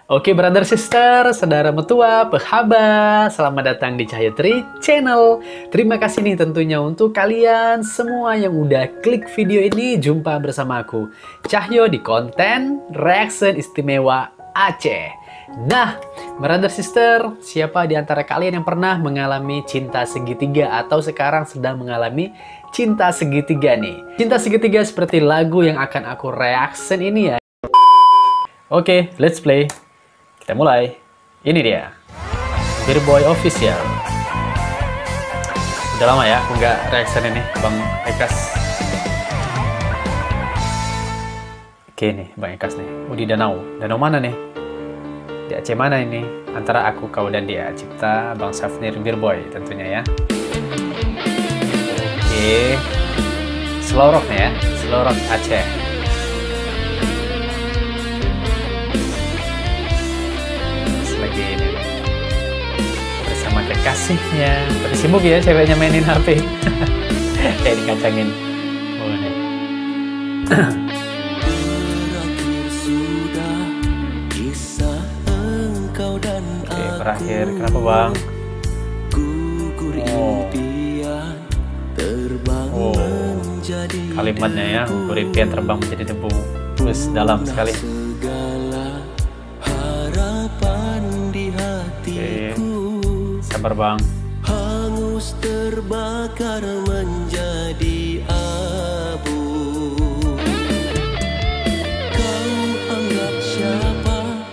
Oke, brother sister, saudara mertua, pehabat, selamat datang di Cahyo Tri Channel. Terima kasih nih tentunya untuk kalian semua yang udah klik video ini. Jumpa bersama aku, Cahyo, di konten reaction istimewa Aceh. Nah, brother sister, siapa di antara kalian yang pernah mengalami cinta segitiga atau sekarang sedang mengalami cinta segitiga nih? Cinta segitiga seperti lagu yang akan aku reaction ini ya. Oke, let's play. Kita mulai. Ini dia, Beer Boy Official. Udah lama ya aku nggak reaction ini, Bang Ekas. Oke nih, Bang Ekas nih. Di danau. Danau mana nih? Di Aceh mana ini? Antara aku, kau, dan dia. Cipta Bang Safnir Beer Boy tentunya ya. Oke. Slow rock nih ya. Slow rock Aceh. Ini bersama kekasihnya. Tapi sibuk ya ceweknya mainin HP. Kayak dikacangin. Oke, berakhir. Kenapa bang? Kalimatnya ya, impian terbang menjadi debu. Terus dalam sekali. Sabar bang. Hangus terbakar menjadi abu. Kau anggap siapa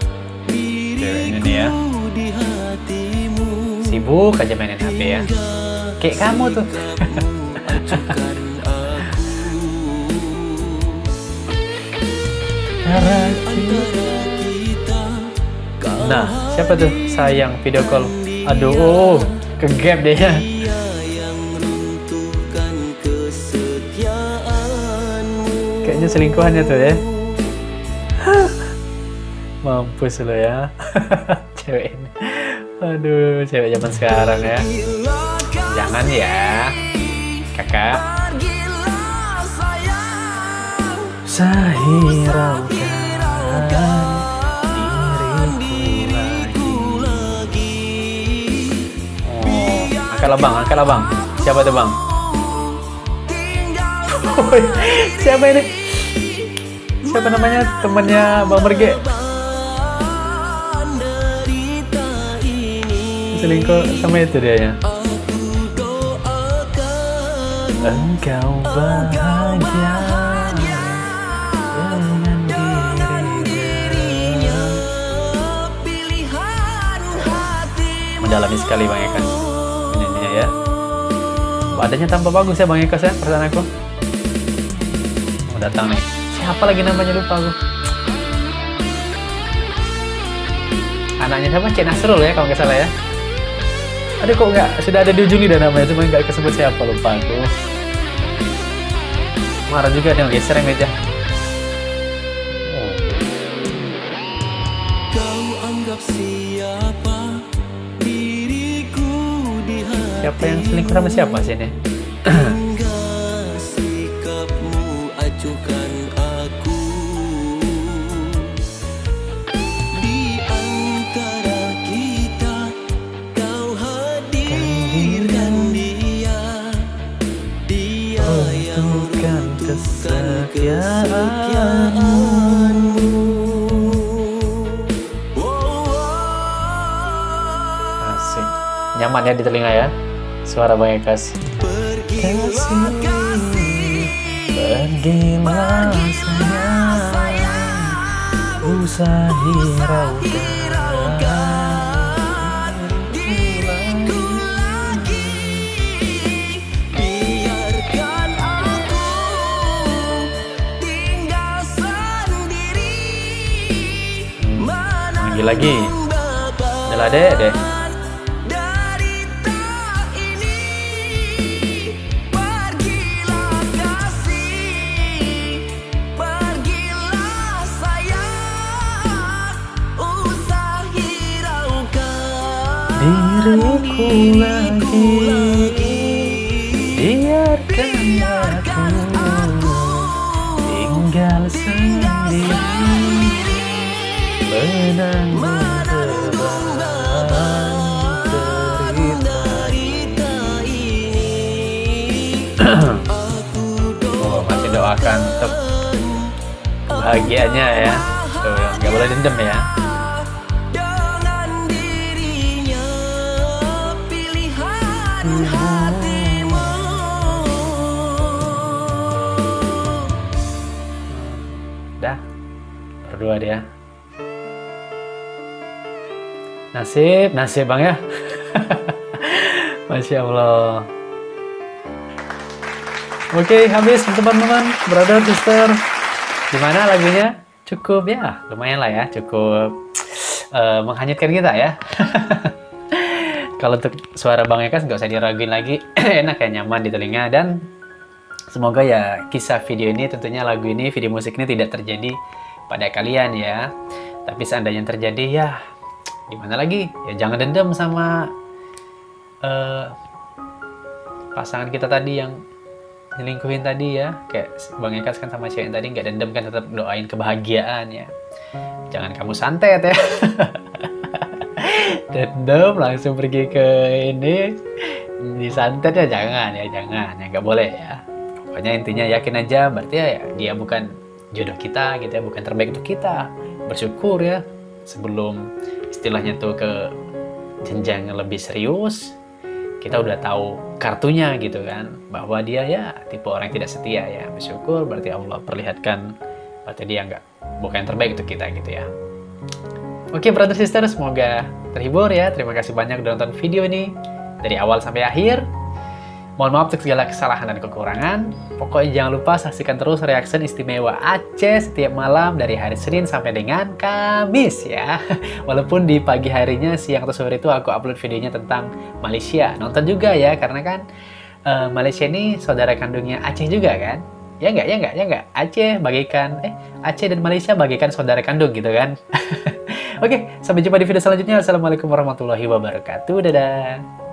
diriku ya? Di hatimu. Sibuk aja mainin HP ya. Kayak kamu tuh. Nah, siapa tuh sayang video call? Aduh, ke-gap deh ya. Kayaknya selingkuhannya tuh ya. Mampus lo ya. Cewek ini. Aduh, cewek zaman sekarang ya. Jangan ya, kakak. Sahiraukan angkatlah bang. Siapa tuh bang? Siapa ini? Siapa namanya? Temannya Bang Merge. Selingkuh sama itu dia ya. Engkau bahagia dengan dirinya. Mendalami sekali Bang Ekas. Ya, badannya tambah bagus ya Bang Ekas ya, perasaan aku. Mau datang nih. Siapa lagi namanya, lupa aku. Anaknya siapa? Cik Nasrul ya kalau nggak salah ya. Aduh kok nggak, sudah ada di ujung lidah namanya, cuma nggak kesebut siapa, lupa aku. Marah juga dia geser yang meja. Kau anggap siapa? Siapa yang selingkuh sama siapa sih ini? Sikapmu acuhkan aku. Di antara kita kau hadirkan dia. Dia yang menentukan kesetiaanmu. Asik. Nyaman ya di telinga ya suara Bang Ekas. Pergilah sayang, usah hiraukan diriku lagi. Biarkan aku tinggal sendiri. Manggil lagi. Udah deh. Diriku lagi, biarkan aku tinggal sendiri. menanggung menanggung beban derita ini. Oh, masih doakan untuk kebahagiaannya ya. Tuh, nggak boleh dendam ya. Dengan dirinya pilihan hatimu. Udah, berdua dia. Nasib bang ya. Masya Allah. Oke, habis teman-teman, brother, sister. Gimana lagunya? Cukup ya, lumayan lah ya, cukup menghanyutkan kita ya. Kalau untuk suara Bang Ekas nggak usah diraguin lagi, enak ya, nyaman di telinga. Dan semoga ya kisah video ini, tentunya lagu ini, video musik ini tidak terjadi pada kalian ya. Tapi seandainya terjadi ya, gimana lagi? Ya jangan dendam sama pasangan kita tadi yang nyelingkuhin tadi ya. Kayak Bang Ekas kan sama cewek yang tadi nggak dendam kan, tetap doain kebahagiaan ya. Jangan kamu santet ya. Dendam langsung pergi ke ini, disantet ya, jangan ya, nggak boleh ya. Pokoknya intinya yakin aja, berarti ya dia bukan jodoh kita gitu ya, bukan terbaik untuk kita. Bersyukur ya, sebelum istilahnya tuh ke jenjang yang lebih serius, kita udah tahu kartunya gitu kan, bahwa dia ya tipe orang yang tidak setia ya. Bersyukur, berarti Allah perlihatkan berarti dia bukan yang terbaik untuk kita gitu ya. Oke brother sister, semoga terhibur ya. Terima kasih banyak udah nonton video ini dari awal sampai akhir. Mohon maaf untuk segala kesalahan dan kekurangan. Pokoknya jangan lupa saksikan terus reaction istimewa Aceh setiap malam dari hari Senin sampai dengan Kamis ya. Walaupun di pagi harinya, siang atau sore itu aku upload videonya tentang Malaysia. Nonton juga ya, karena kan Malaysia ini saudara kandungnya Aceh juga kan. Ya enggak. Aceh dan Malaysia bagaikan saudara kandung gitu kan. Oke, sampai jumpa di video selanjutnya. Assalamualaikum warahmatullahi wabarakatuh. Dadah.